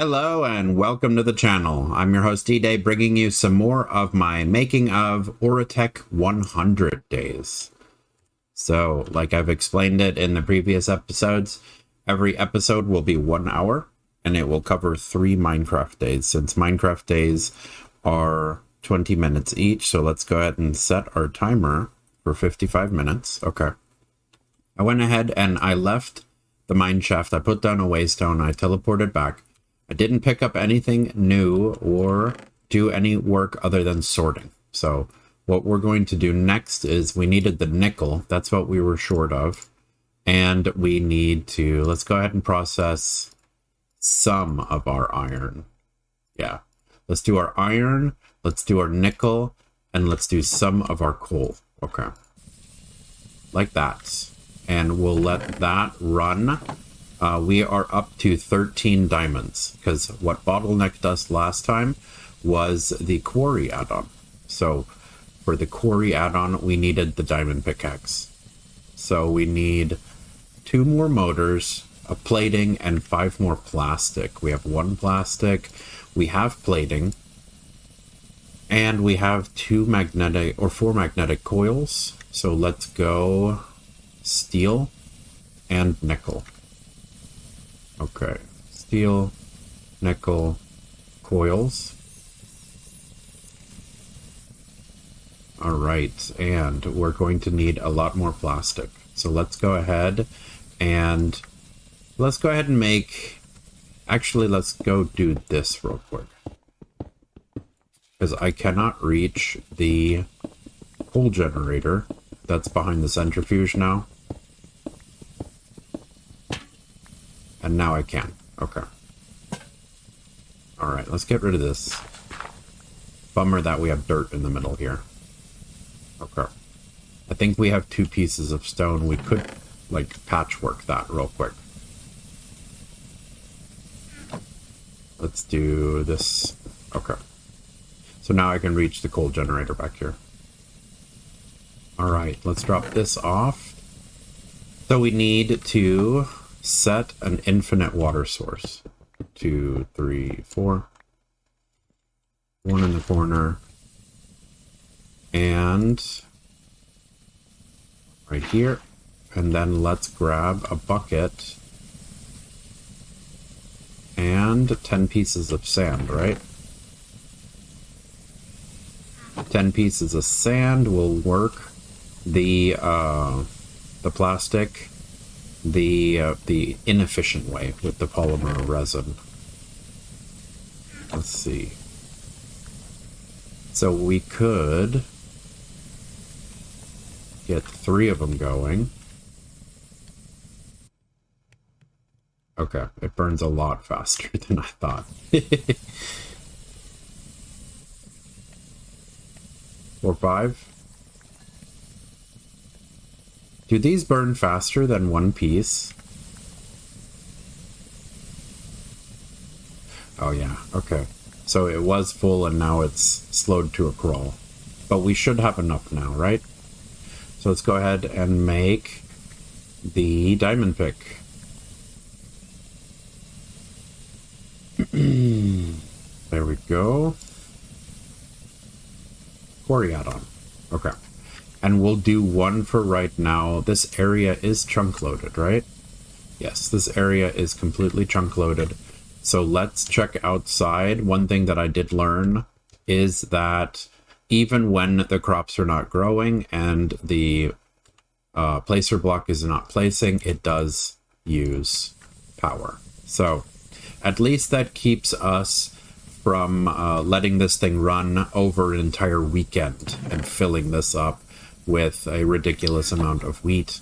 Hello and welcome to the channel. I'm your host D-Day, bringing you some more of my making of Oritech 100 days. So, like I've explained it in the previous episodes, every episode will be 1 hour and it will cover 3 Minecraft days, since Minecraft days are 20 minutes each. So let's go ahead and set our timer for 55 minutes. Okay. I went ahead and I left the mine shaft. I put down a waystone. I teleported back. I didn't pick up anything new or do any work other than sorting. So what we're going to do next is we needed the nickel. That's what we were short of. And we need to, let's go ahead and process some of our iron. Yeah. Let's do our iron. Let's do our nickel. And let's do some of our coal. Okay. Like that. And we'll let that run. We are up to 13 diamonds, because what bottlenecked us last time was the quarry add-on. So for the quarry add-on, we needed the diamond pickaxe. So we need 2 more motors, a plating, and 5 more plastic. We have 1 plastic, we have plating, and we have 4 magnetic coils. So let's go steel and nickel. Okay, steel, nickel, coils. All right, and we're going to need a lot more plastic. So let's go ahead and make, actually, let's go do this real quick, because I cannot reach the coal generator that's behind the centrifuge now. And now I can. Okay. Alright, let's get rid of this. Bummer that we have dirt in the middle here. Okay. I think we have 2 pieces of stone. We could, like, patchwork that real quick. Let's do this. Okay. So now I can reach the coal generator back here. Alright, let's drop this off. So we need to set an infinite water source. 2, 3, 4. 1 in the corner. And right here. And then let's grab a bucket and 10 pieces of sand, right? 10 pieces of sand will work. The plastic the inefficient way with the polymer resin. Let's see. So we could get 3 of them going. Okay, it burns a lot faster than I thought. 4, 5. Do these burn faster than 1 piece? Oh yeah, okay. So it was full and now it's slowed to a crawl. But we should have enough now, right? So let's go ahead and make the diamond pick. There we go. Quarry add-on. Okay. And we'll do 1 for right now. This area is chunk loaded, right? Yes, this area is completely chunk loaded. So let's check outside. One thing that I did learn is that even when the crops are not growing and the placer block is not placing, it does use power. So at least that keeps us from letting this thing run over an entire weekend and filling this up with a ridiculous amount of wheat.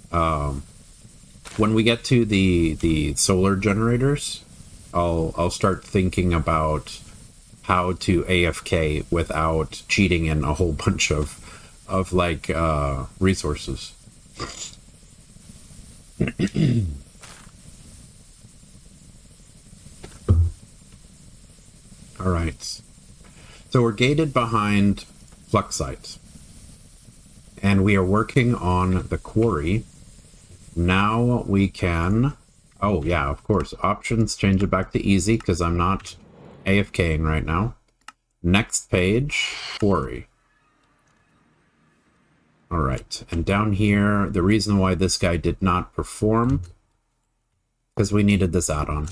When we get to the solar generators, I'll start thinking about how to AFK without cheating in a whole bunch of like resources. All right. So we're gated behind Fluxite. And we are working on the quarry. Now we can Oh, yeah, of course. Options, change it back to easy because I'm not AFKing right now. Next page, quarry. All right, and down here, the reason why this guy did not perform, because we needed this add-on.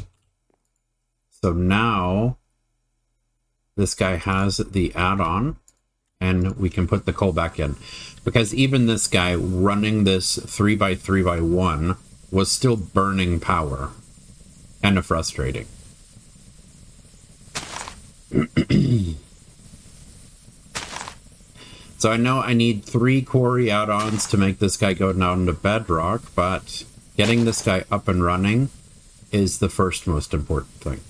So now, this guy has the add-on, and we can put the coal back in. Because even this guy running this 3x3x1 was still burning power. Kind of frustrating. So I know I need 3 quarry add-ons to make this guy go down to bedrock, but getting this guy up and running is the first most important thing.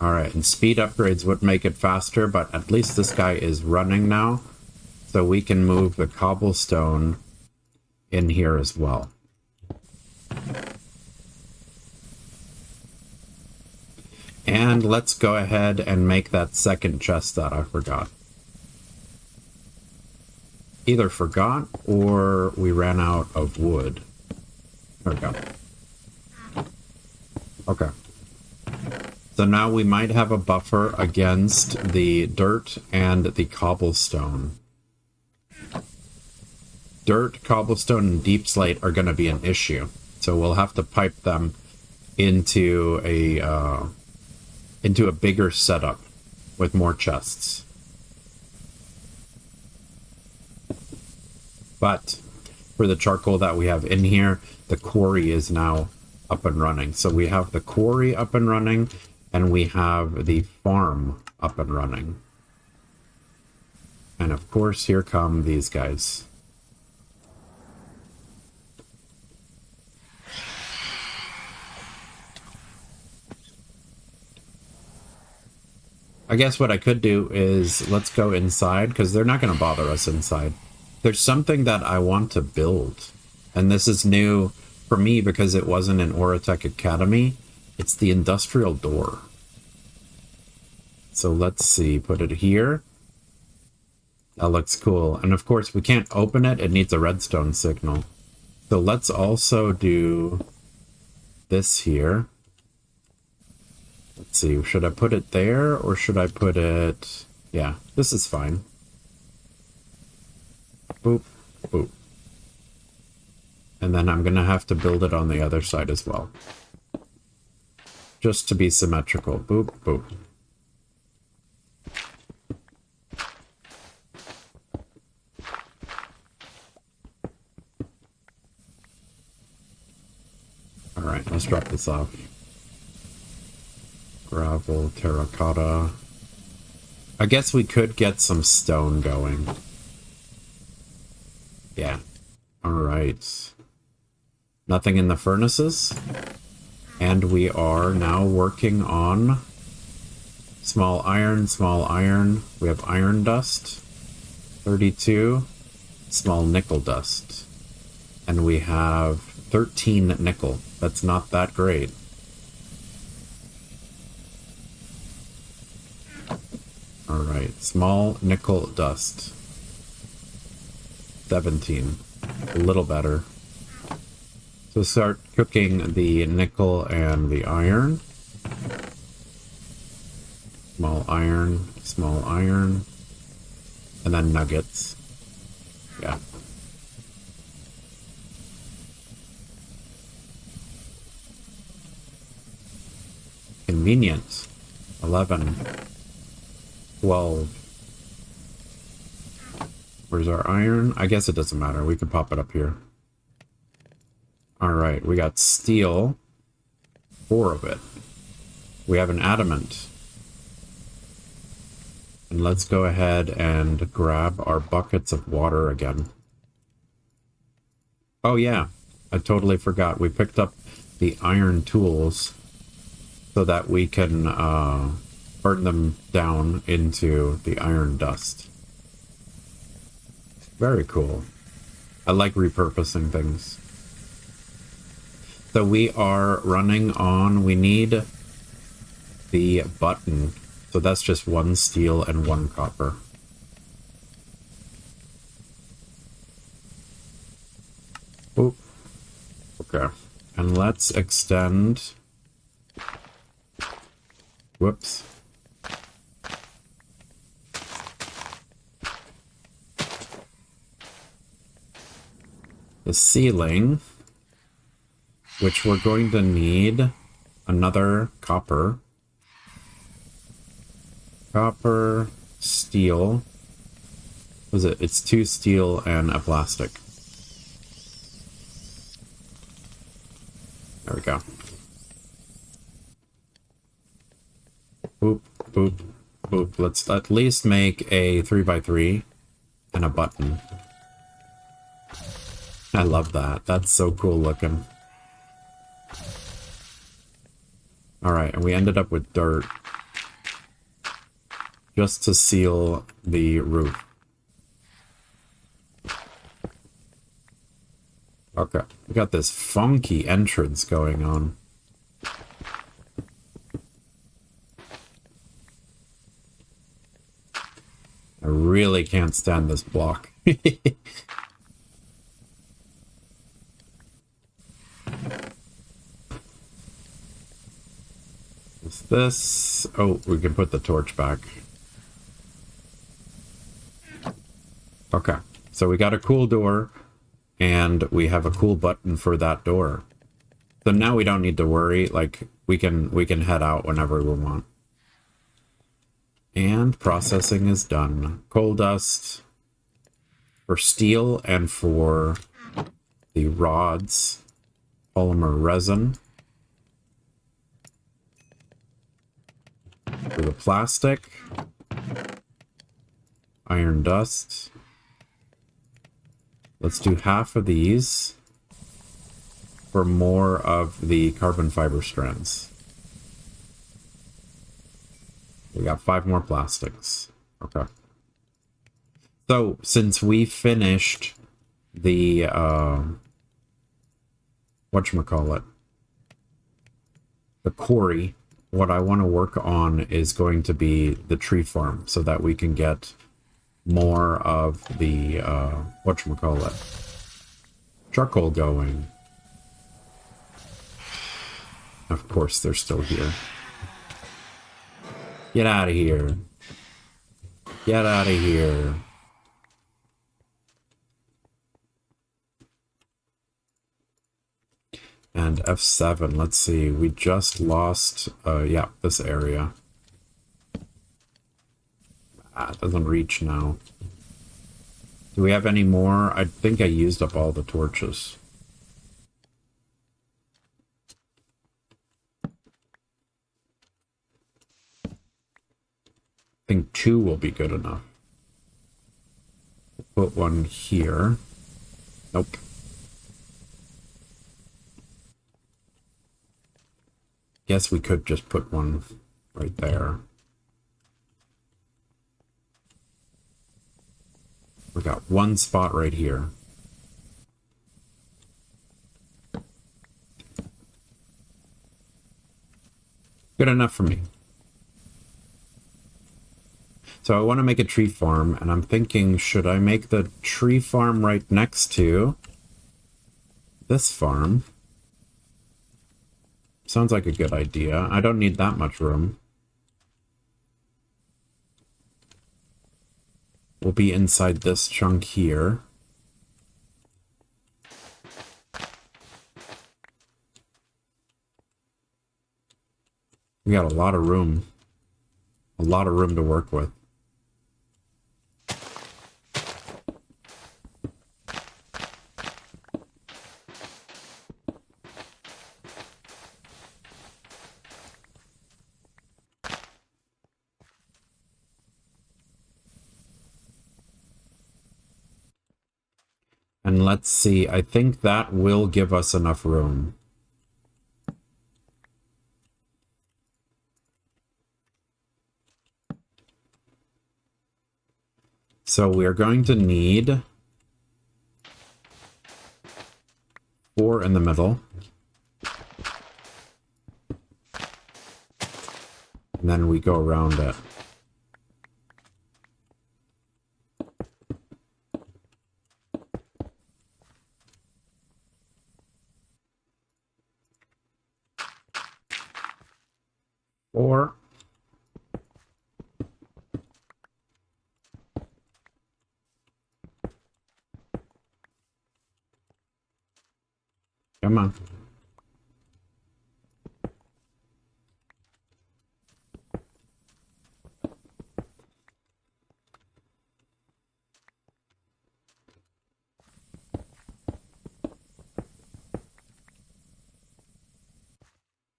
Alright, and speed upgrades would make it faster, but at least this guy is running now, so we can move the cobblestone in here as well. And let's go ahead and make that second chest that I forgot. Either forgot or we ran out of wood. There we go. Okay. So now we might have a buffer against the dirt and the cobblestone. Dirt, cobblestone, and deep slate are going to be an issue. So we'll have to pipe them into a bigger setup with more chests. But for the charcoal that we have in here, the quarry is now up and running. So we have the quarry up and running, and we have the farm up and running. And of course, here come these guys. I guess what I could do is let's go inside, because they're not going to bother us inside. There's something that I want to build, and this is new for me because it wasn't in Oritech Academy. It's the industrial door. So let's see, put it here. That looks cool. And of course, we can't open it. It needs a redstone signal. So let's also do this here. Let's see, should I put it there or should I put it... Yeah, this is fine. Boop, boop. And then I'm going to have to build it on the other side as well. Just to be symmetrical. Boop, boop. Alright, let's drop this off. Gravel, terracotta. I guess we could get some stone going. Yeah. Alright. Nothing in the furnaces. And we are now working on small iron, small iron. We have iron dust. 32. Small nickel dust. And we have 13 nickel. That's not that great. Alright, small nickel dust. 17. A little better. So start cooking the nickel and the iron. Small iron, and then nuggets. Yeah. Convenient. 11. 12. Where's our iron? I guess it doesn't matter. We can pop it up here. Alright, we got steel. 4 of it. We have an adamant. And let's go ahead and grab our buckets of water again. Oh yeah, I totally forgot. We picked up the iron tools so that we can burn them down into the iron dust. Very cool. I like repurposing things. So we are running on, we need the button. So that's just 1 steel and 1 copper. Oop. Okay. And let's extend... Whoops. The ceiling, which we're going to need another copper. Copper, steel. What is it? It's 2 steel and a plastic. There we go. Boop, boop, boop. Let's at least make a 3x3 and a button. I love that. That's so cool looking. Alright, and we ended up with dirt. Just to seal the roof. Okay, we got this funky entrance going on. I really can't stand this block. Is this... Oh, we can put the torch back. Okay, so we got a cool door, and we have a cool button for that door. So now we don't need to worry, like, we can head out whenever we want. And processing is done. Coal dust for steel and for the rods. Polymer resin. For the plastic. Iron dust. Let's do half of these for more of the carbon fiber strands. We got 5 more plastics. Okay. So, since we finished the, whatchamacallit, the quarry, what I want to work on is going to be the tree farm, so that we can get more of the, whatchamacallit, charcoal going. Of course, they're still here. Get out of here. Get out of here. And F7, let's see. We just lost, yeah, this area. Ah, it doesn't reach now. Do we have any more? I think I used up all the torches. I think 2 will be good enough. Put one here. Nope. Guess we could just put one right there. We got one spot right here. Good enough for me. So I want to make a tree farm, and I'm thinking, should I make the tree farm right next to this farm? Sounds like a good idea. I don't need that much room. We'll be inside this chunk here. We got a lot of room. A lot of room to work with. And let's see, I think that will give us enough room. So we are going to need 4 in the middle. And then we go around it. 4. Come on.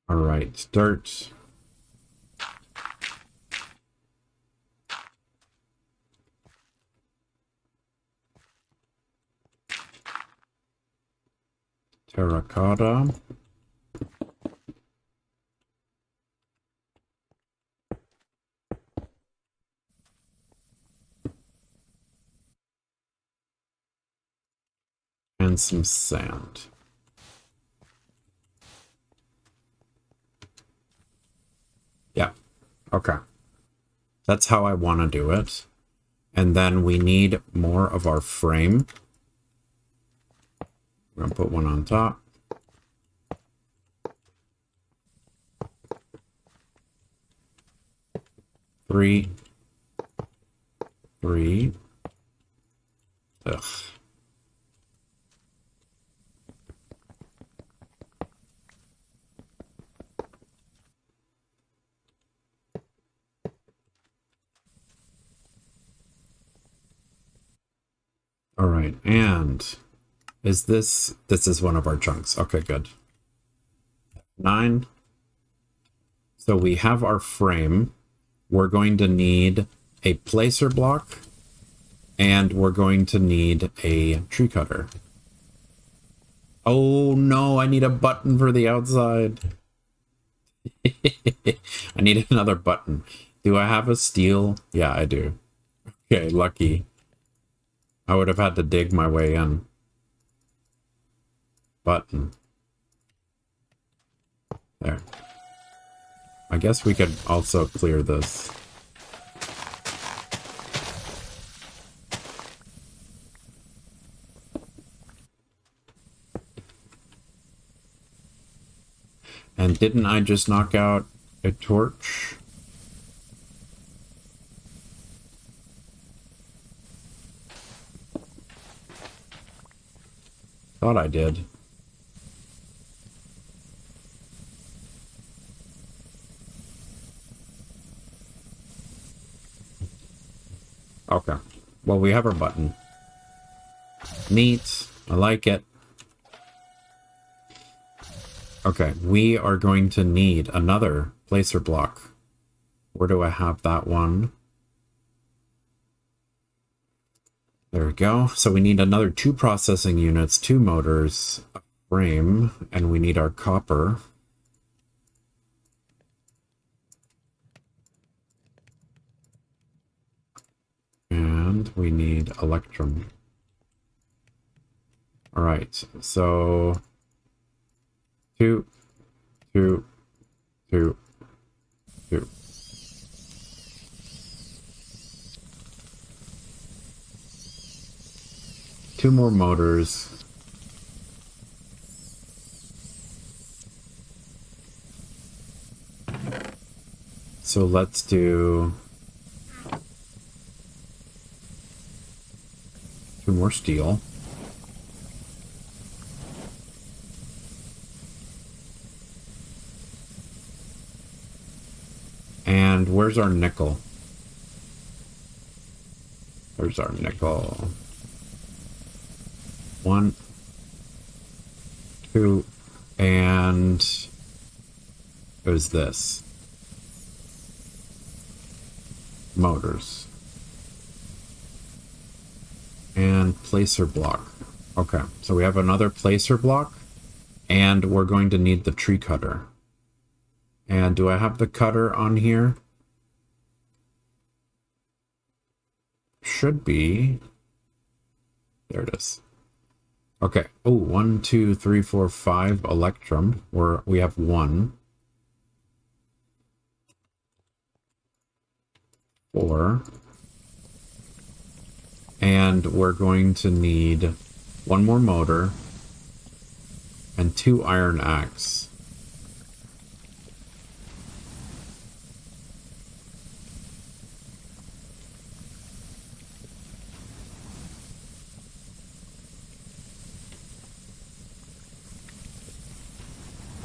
All right, dirt. Terracotta. And some sand. Yeah, okay. That's how I want to do it. And then we need more of our frame. We're going to put one on top. Three. Ugh. All right, and is this is one of our chunks. Okay, good. 9. So we have our frame. We're going to need a placer block, and we're going to need a tree cutter. Oh no, I need a button for the outside. I need another button. Do I have a steel? Yeah, I do. Okay, lucky. I would have had to dig my way in. Button. There. I guess we could also clear this. And didn't I just knock out a torch? Thought I did. Okay. Well, we have our button. Neat. I like it. Okay, we are going to need another placer block. Where do I have that one? There we go. So we need another 2 processing units, 2 motors, a frame, and we need our copper. And we need electrum. All right, so 2, 2, 2, 2. Two more motors. So let's do 2 more steel. And where's our nickel? Where's our nickel? 1, 2, and it was this. Motors. And placer block. Okay, so we have another placer block, and we're going to need the tree cutter. And do I have the cutter on here? Should be. There it is. Okay. Oh, 1, 2, 3, 4, 5 electrum. We have 1. 4. And we're going to need 1 more motor and 2 iron axe.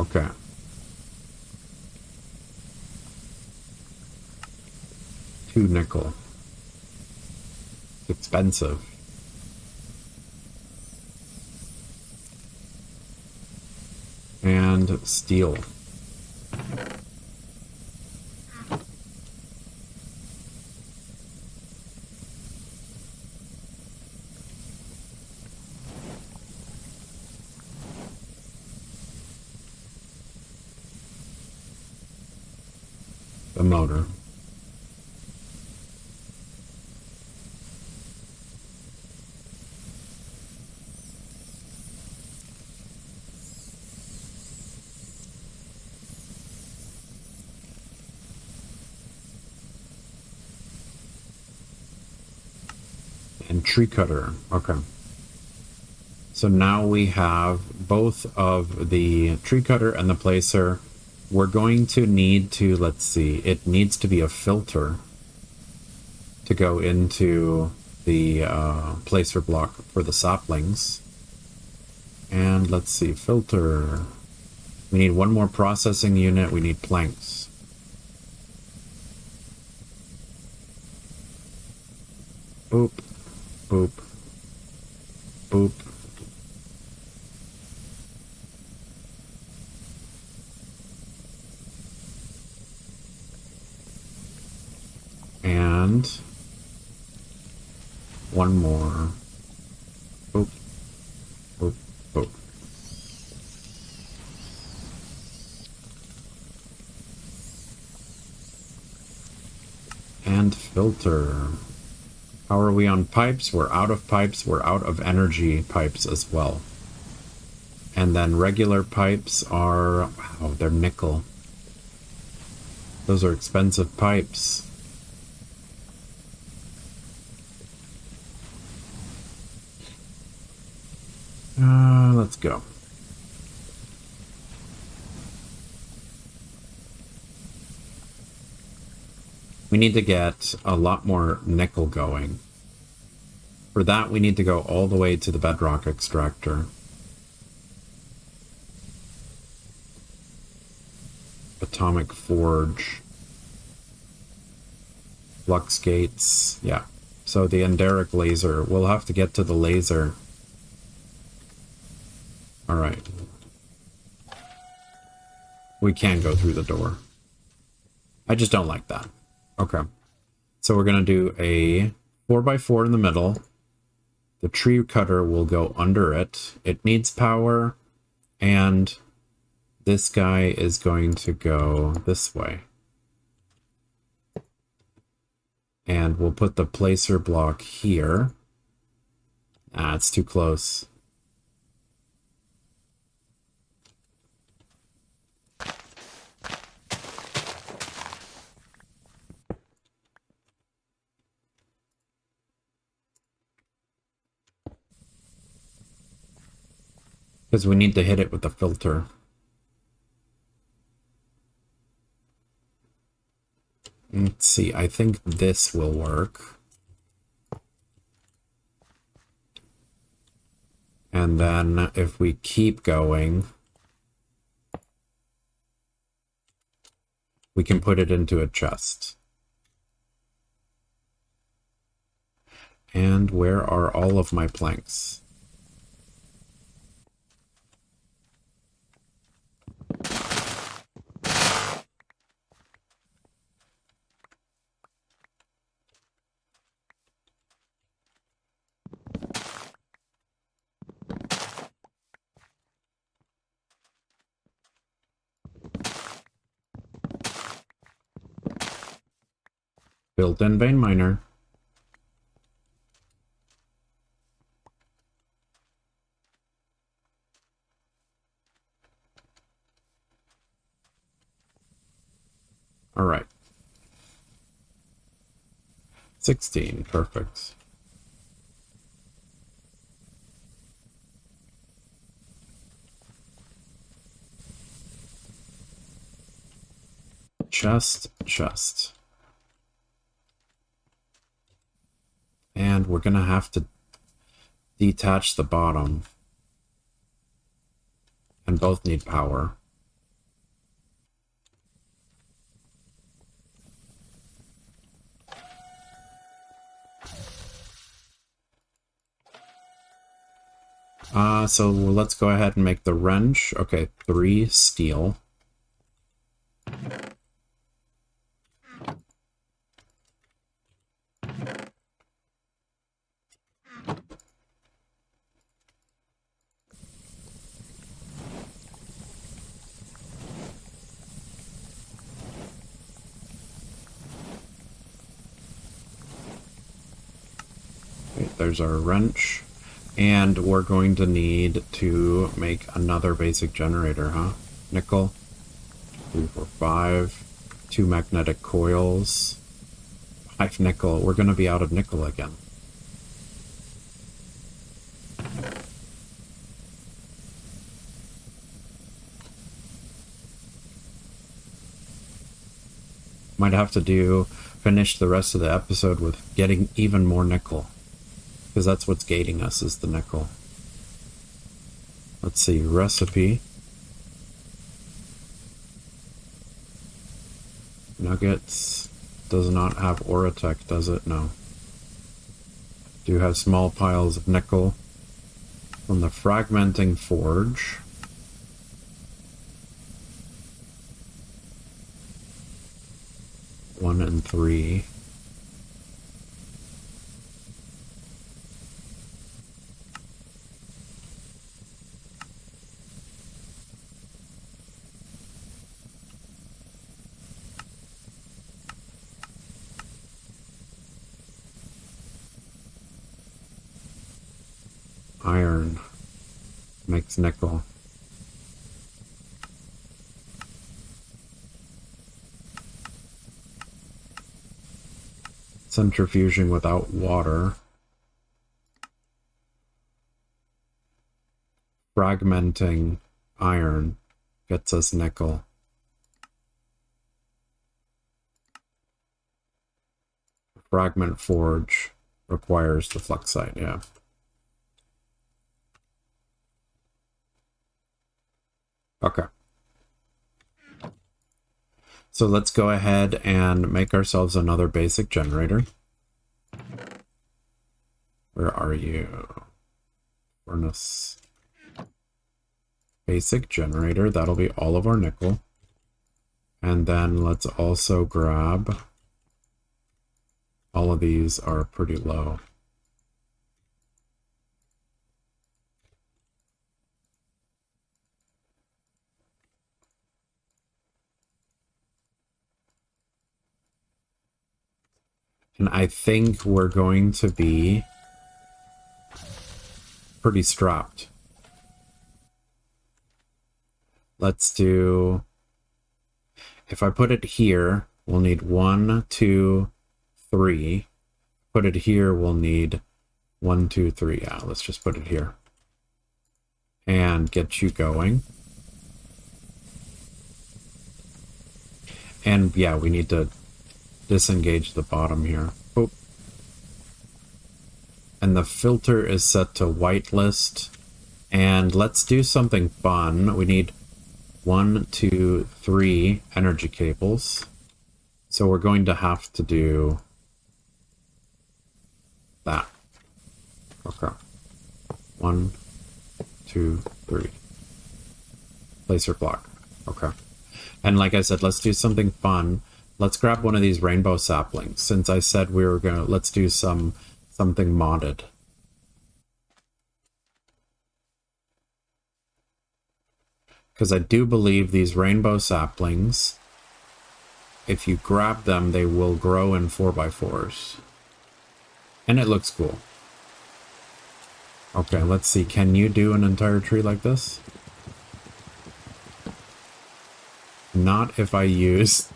Okay. Two nickel. Expensive. And steel. The motor. And tree cutter. Okay. So now we have both of the tree cutter and the placer. We're going to need to, let's see, it needs to be a filter to go into the placer block for the saplings. And let's see, filter. We need one more processing unit. We need planks. Boop, boop, boop. And one more. Boop, boop, boop. And filter. How are we on pipes? We're out of pipes. We're out of energy pipes as well. And then regular pipes are, wow, they're nickel. Those are expensive pipes. Let's go. We need to get a lot more nickel going. For that, we need to go all the way to the bedrock extractor. Atomic forge. Flux gates. Yeah. So the enderic laser. We'll have to get to the laser. Alright. We can go through the door. I just don't like that. Okay. So we're going to do a 4x4 in the middle. The tree cutter will go under it. It needs power. And this guy is going to go this way. And we'll put the placer block here. Ah, it's too close. Because we need to hit it with the filter. Let's see, I think this will work. And then if we keep going, we can put it into a chest. And where are all of my planks? Built-in vein miner. All right. 16, perfect. Chest. And we're gonna have to detach the bottom. And both need power. So let's go ahead and make the wrench. Okay, 3 steel. Okay, there's our wrench. And we're going to need to make another basic generator, huh? Nickel. 3, 4, 5. 2 magnetic coils. 5 nickel. We're going to be out of nickel again. Might have to finish the rest of the episode with getting even more nickel. Because that's what's gating us, is the nickel. Let's see, recipe. Nuggets. Does not have Oritech, does it? No. Do have small piles of nickel from the fragmenting forge. One and 3. Iron makes nickel. Centrifuging without water. Fragmenting iron gets us nickel. Fragment forge requires the fluxite, yeah. Okay. So let's go ahead and make ourselves another basic generator. Where are you? Furnace. Basic generator. That'll be all of our nickel. And then let's also grab... All of these are pretty low. And I think we're going to be pretty strapped. Let's do... If I put it here, we'll need 1, 2, 3. Put it here, we'll need 1, 2, 3. Yeah, let's just put it here. And get you going. And yeah, we need to disengage the bottom here. Boop. And the filter is set to whitelist. And let's do something fun. We need 1, 2, 3 energy cables. So we're going to have to do that. Okay. 1, 2, 3. Placer block. Okay. And like I said, let's do something fun. Let's grab one of these rainbow saplings. Since I said we were gonna, let's do something modded. Because I do believe these rainbow saplings, if you grab them, they will grow in 4x4s. And it looks cool. Okay, let's see. Can you do an entire tree like this? Not if I use...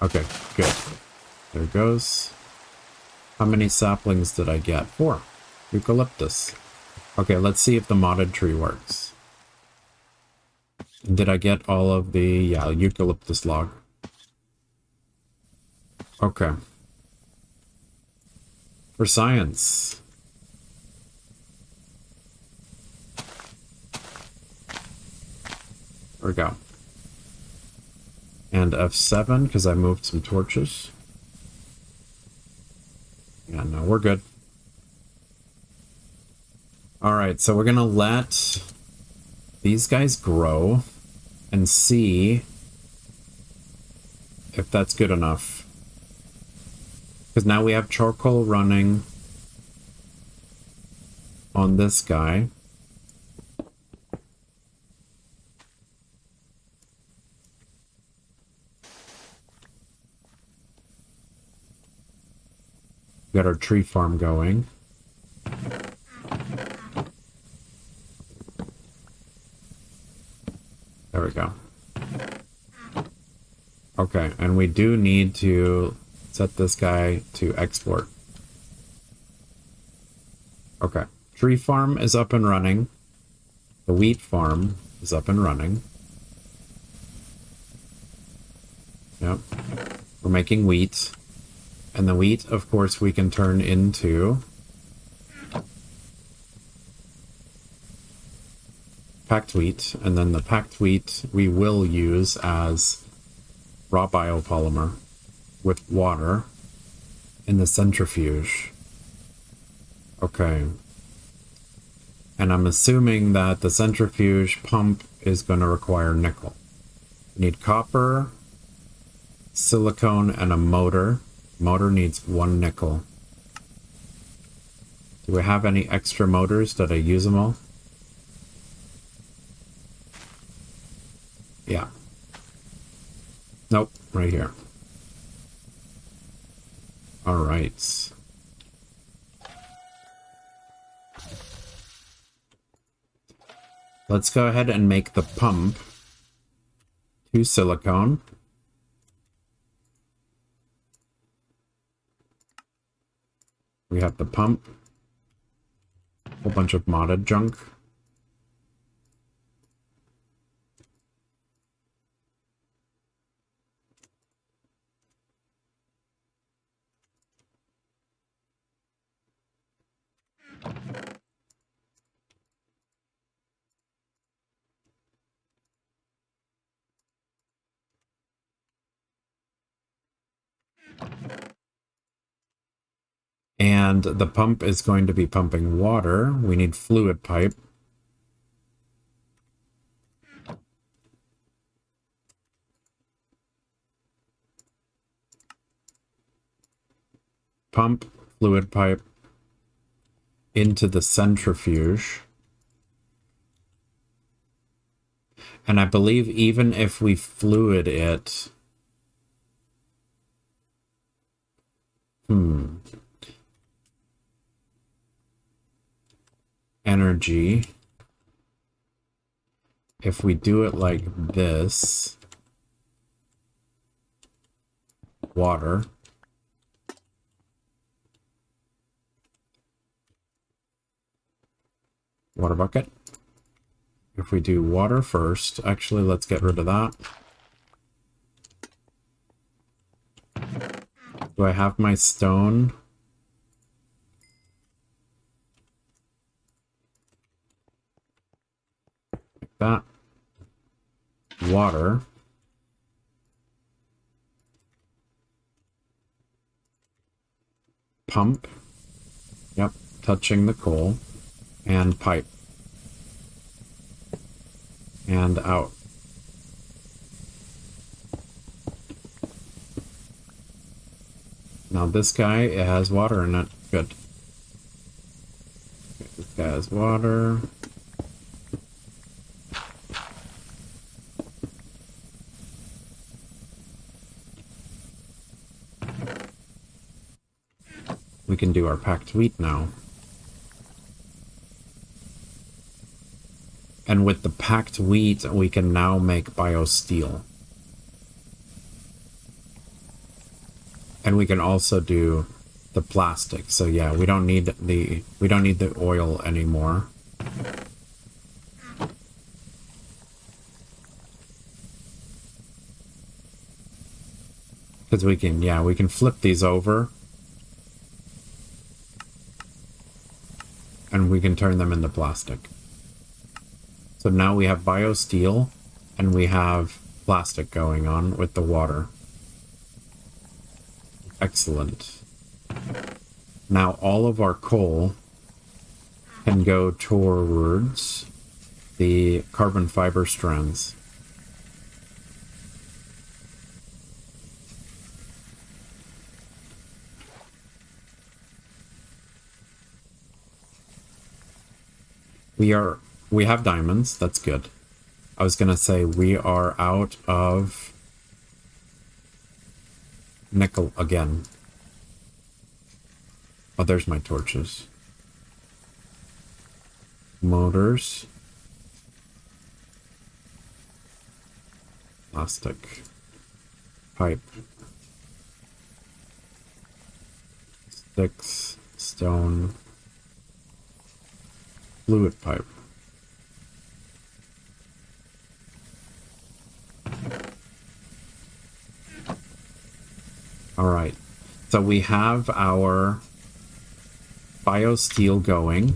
Okay, good. There it goes. How many saplings did I get? 4. Eucalyptus. Okay, let's see if the modded tree works. Did I get all of the... Yeah, eucalyptus log. Okay. For science. There we go. And F7, because I moved some torches. Yeah, no, we're good. Alright, so we're gonna let these guys grow and see if that's good enough. Because now we have charcoal running on this guy. Got our tree farm going. There we go. Okay, and we do need to set this guy to export. Okay, tree farm is up and running. The wheat farm is up and running. Yep, we're making wheat. And the wheat, of course, we can turn into packed wheat. And then the packed wheat we will use as raw biopolymer with water in the centrifuge. Okay. And I'm assuming that the centrifuge pump is going to require nickel. We need copper, silicone, and a motor. Motor needs 1 nickel. Do we have any extra motors? Did I use them all? Yeah. Nope, right here. All right. Let's go ahead and make the pump to silicone. We have the pump, a whole bunch of modded junk. And the pump is going to be pumping water. We need fluid pipe. Pump fluid pipe into the centrifuge. And I believe even if we fluid it... Energy. If we do it like this... Water. Water bucket. If we do water first, actually, let's get rid of that. Do I have my stone? Like that. Water. Pump. Yep, touching the coal. And pipe. And out. Now this guy, it has water in it. Good. Okay, this guy has water. We can do our packed wheat now. And with the packed wheat, we can now make biosteel. And we can also do the plastic. So yeah, we don't need the oil anymore. Because we can flip these over. And we can turn them into plastic. So now we have biosteel, and we have plastic going on with the water. Excellent. Now all of our coal can go towards the carbon fiber strands. We have diamonds, that's good. I was gonna say we are out of nickel again. Oh, there's my torches. Motors. Plastic. Pipe. Sticks. Stone. Fluid pipe. Alright. So we have our biosteel going.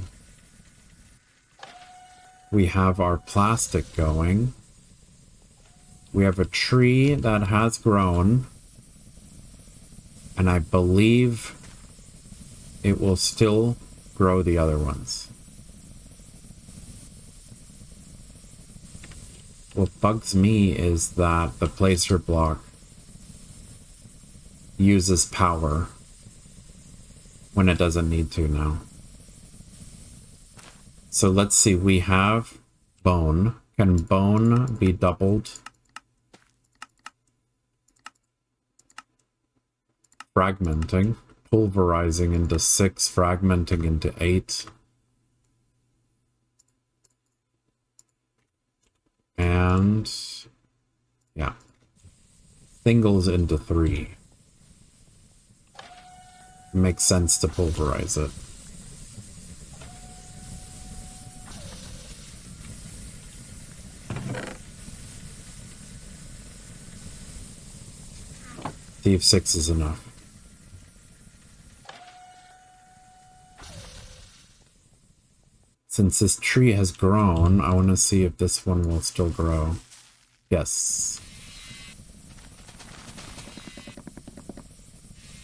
We have our plastic going. We have a tree that has grown. And I believe it will still grow the other ones. What bugs me is that the placer block uses power when it doesn't need to now. So let's see, we have bone. Can bone be doubled? Fragmenting. Pulverizing into 6, fragmenting into 8. And yeah, singles into 3. Makes sense to pulverize it. See if 6 is enough. Since this tree has grown, I want to see if this one will still grow. Yes.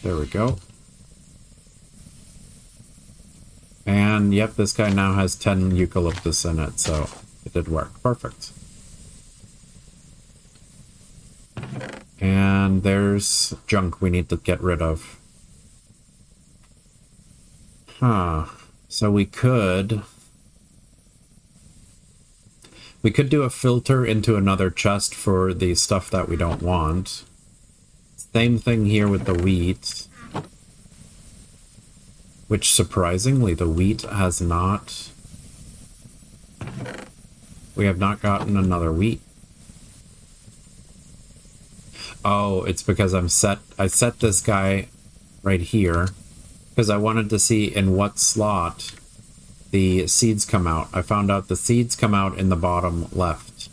There we go. And yep, this guy now has 10 eucalyptus in it, so it did work. Perfect. And there's junk we need to get rid of. Huh. So we could do a filter into another chest for the stuff that we don't want. Same thing here with the wheat. Which, surprisingly, the wheat has not... We have not gotten another wheat. Oh, it's because I set this guy right here. Because I wanted to see in what slot the seeds come out. I found out the seeds come out in the bottom left.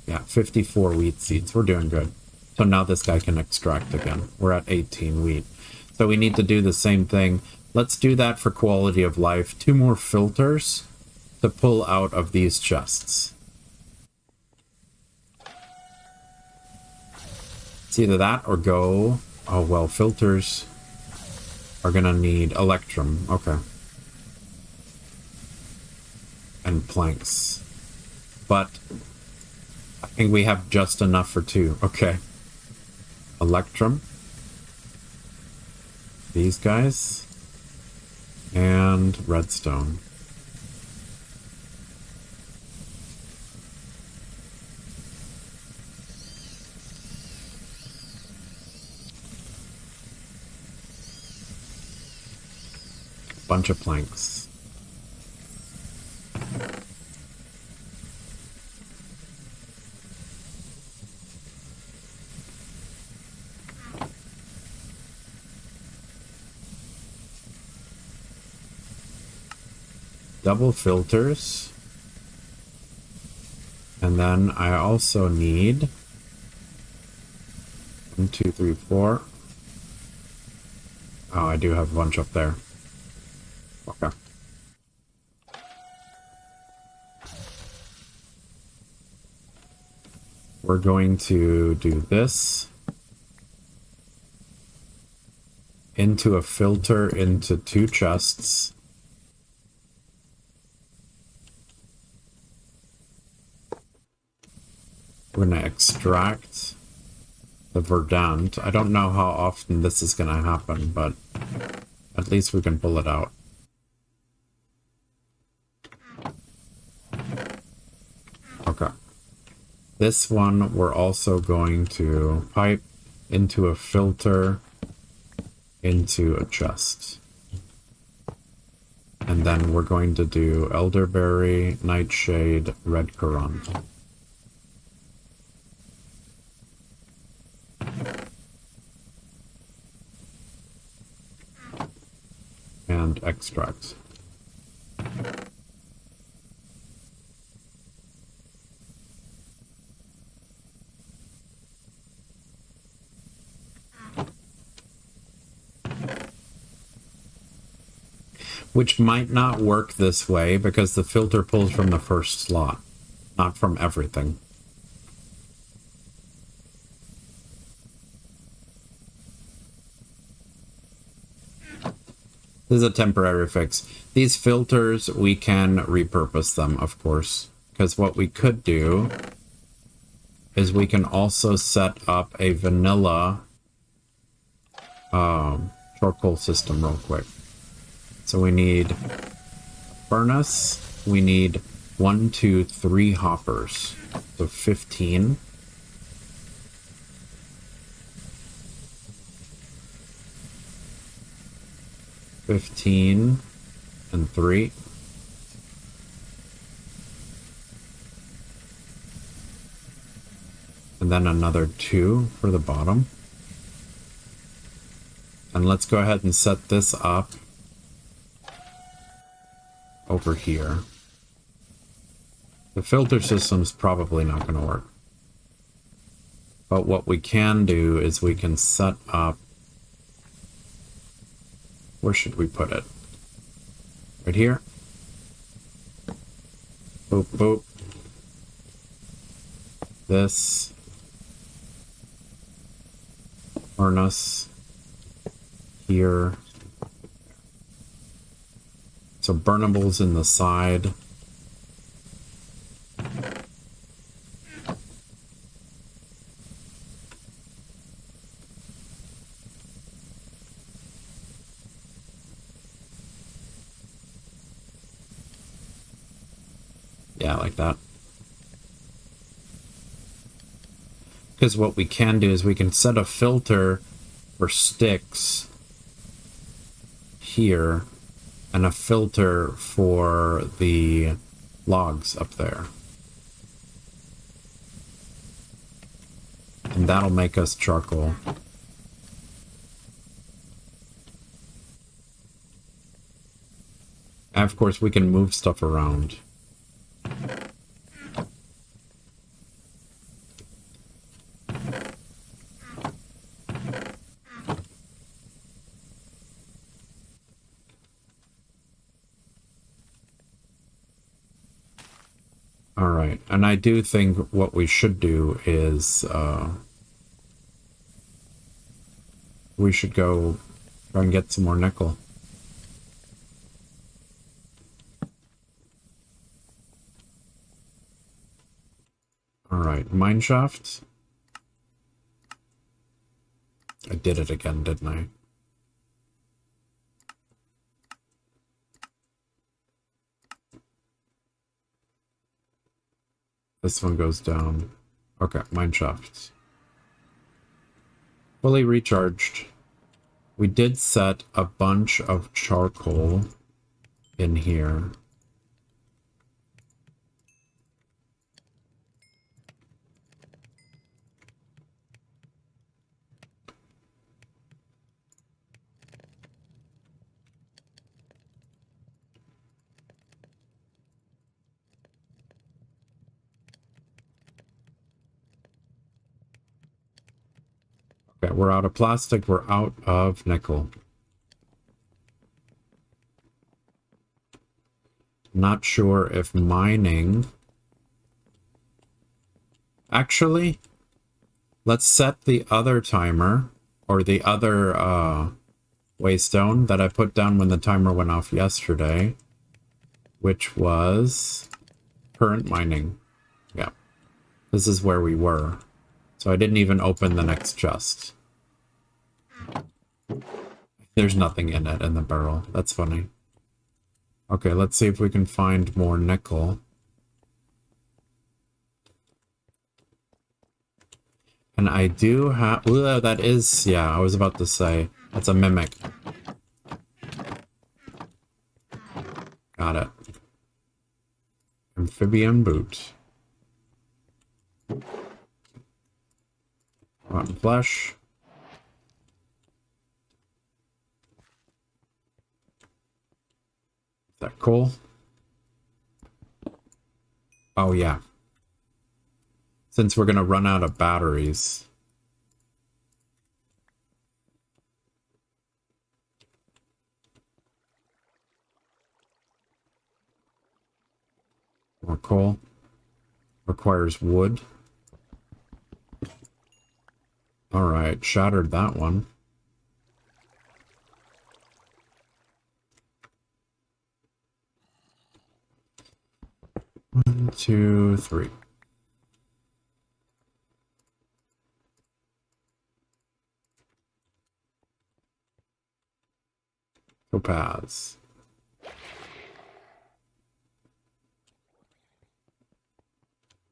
Yeah, 54 wheat seeds. We're doing good. So now this guy can extract again. We're at 18 wheat. So we need to do the same thing. Let's do that for quality of life. 2 more filters to pull out of these chests. It's either that or go... Oh, well, filters are gonna need electrum. Okay. And planks. But I think we have just enough for 2. Okay. Electrum. These guys. And redstone. Bunch of planks. Double filters. And then I also need 1, 2, 3, 4. Oh, I do have a bunch up there. Okay. We're going to do this. into a filter into 2 chests. We're going to extract the verdant. I don't know how often this is going to happen, but at least we can pull it out. Okay. This one we're also going to pipe into a filter into a chest. And then we're going to do elderberry, nightshade, red currant. And extract. Which might not work this way because the filter pulls from the first slot, not from everything. This is a temporary fix. These filters, we can repurpose them, of course, because what we could do is we can also set up a vanilla charcoal system real quick. So we need a furnace. We need 1, 2, 3 hoppers. So 15. And 3. And then another 2 for the bottom. And let's go ahead and set this up over here. The filter system's probably not going to work. But what we can do is we can set up... Where should we put it? Right here? Boop, boop. This. Furnace. Here. So burnables in the side. Yeah, like that. Because what we can do is we can set a filter for sticks here and a filter for the logs up there. And that'll make us charcoal. And of course we can move stuff around. Alright, and I do think what we should do is we should go try and get some more nickel. Alright, mineshaft. I did it again, didn't I? This one goes down. Okay, mineshaft. Fully recharged. We did set a bunch of charcoal in here. Okay, we're out of plastic, we're out of nickel. Not sure if mining... Actually, let's set the other timer, or the other waystone that I put down when the timer went off yesterday, which was current mining. Yeah, this is where we were. So I didn't even open the next chest. There's nothing in it in the barrel. That's funny. Okay, let's see if we can find more nickel. And I do have... Ooh, that is... Yeah, I was about to say. That's a mimic. Got it. Amphibian boot. Rotten flesh. Is that cool? Oh, yeah. Since we're going to run out of batteries. More coal. Requires wood. Alright, shattered that one. One, two, three. Topaz.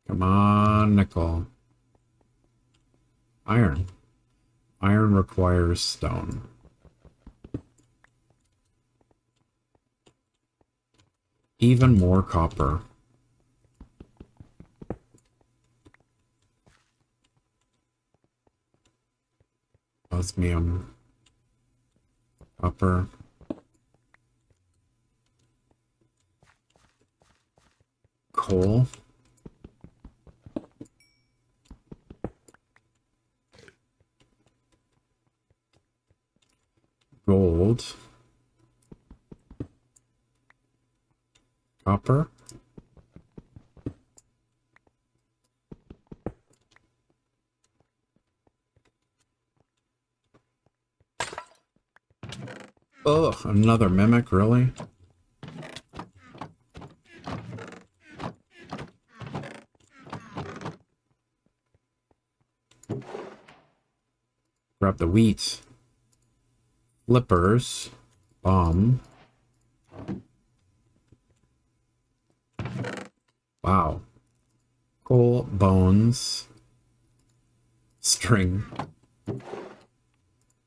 Come on, nickel. Iron. Iron requires stone. Even more copper. Osmium. Copper. Coal. Gold. Copper. Oh, another mimic, really? Grab the wheat. Flippers. Bomb. Wow. Coal, bones. String.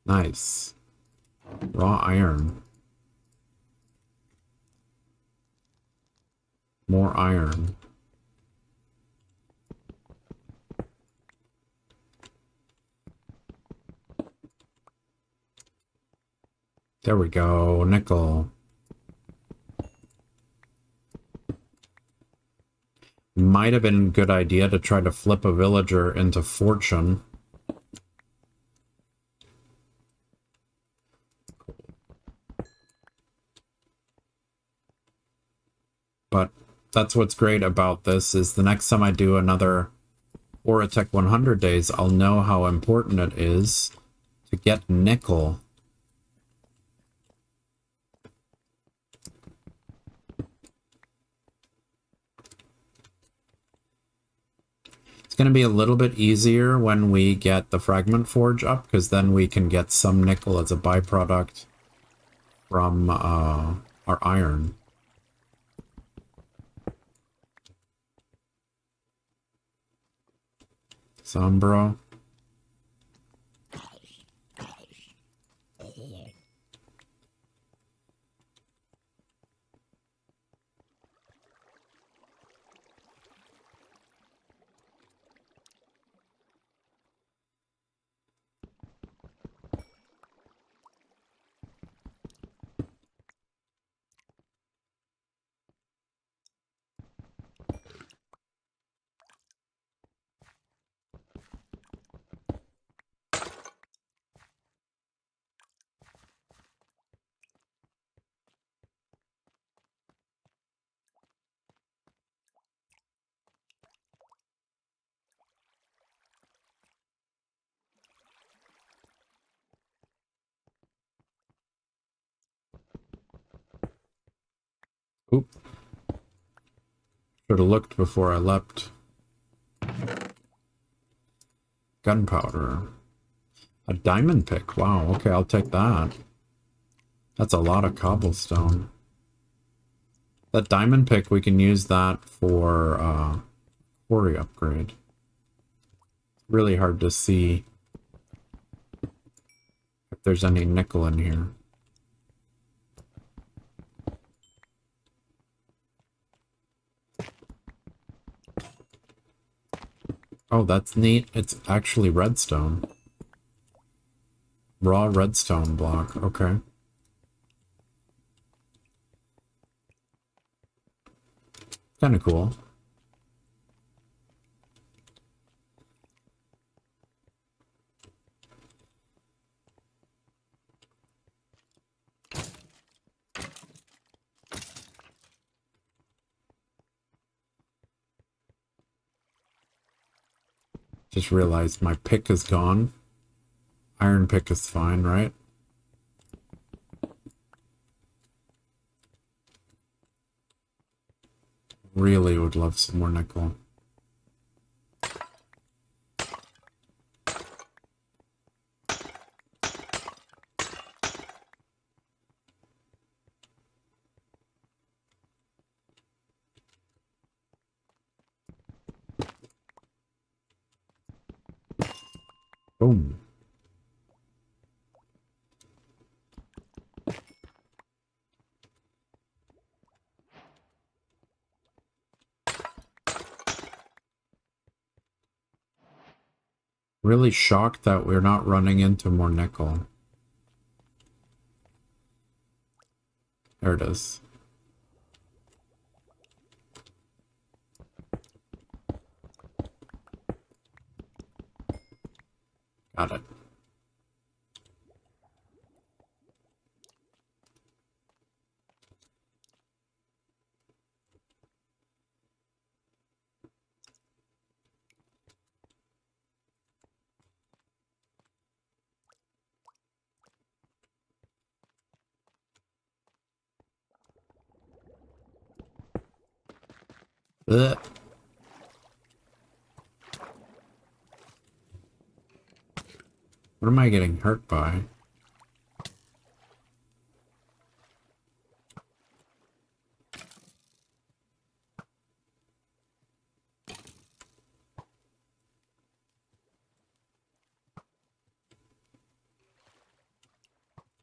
Nice. Raw iron. More iron. There we go. Nickel. Might have been a good idea to try to flip a villager into fortune. But that's what's great about this, is the next time I do another Oritech 100 days, I'll know how important it is to get nickel. It's going to be a little bit easier when we get the fragment forge up, because then we can get some nickel as a byproduct from our iron. Sombro. Should have looked before I leapt. Gunpowder. A diamond pick. Wow, okay, I'll take that. That's a lot of cobblestone. That diamond pick, we can use that for quarry upgrade. Really hard to see if there's any nickel in here. Oh, that's neat. It's actually redstone. Raw redstone block. Okay. Kind of cool. Just realized my pick is gone. Iron pick is fine, right? Really would love some more nickel. Boom. Really shocked that we're not running into more nickel. There it is. Got it. Ugh. What am I getting hurt by?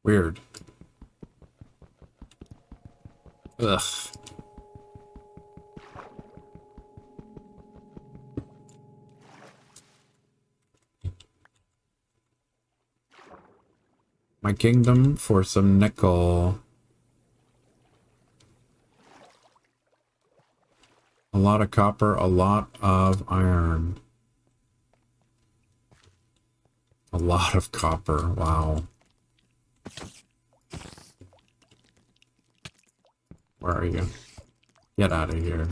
Weird. Ugh. My kingdom for some nickel. A lot of copper, a lot of iron. A lot of copper, wow. Where are you? Get out of here.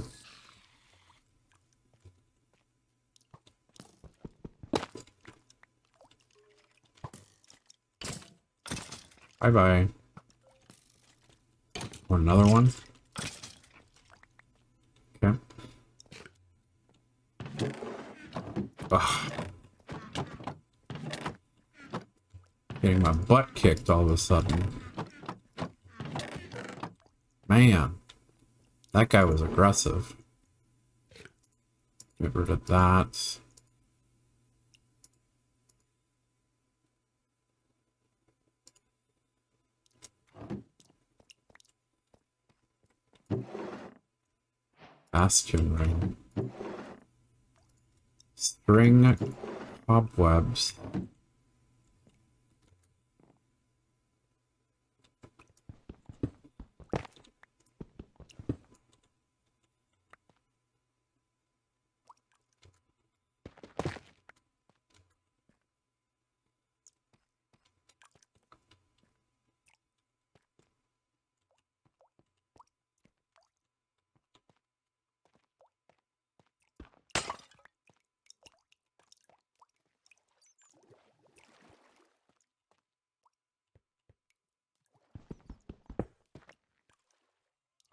Bye-bye. Want another one? Okay. Ugh. Getting my butt kicked all of a sudden. Man, that guy was aggressive. Get rid of that. Bastion ring. String cobwebs.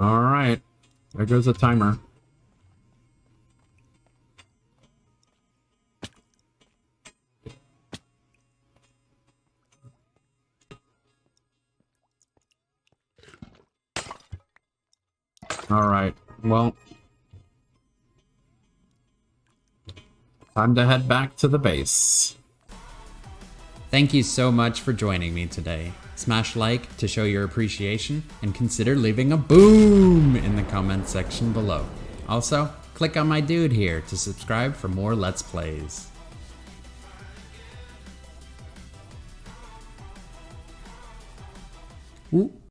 All right, there goes the timer. Alright, well, time to head back to the base. Thank you so much for joining me today. Smash like to show your appreciation and consider leaving a boom in the comment section below. Also, click on my dude here to subscribe for more Let's Plays. Ooh.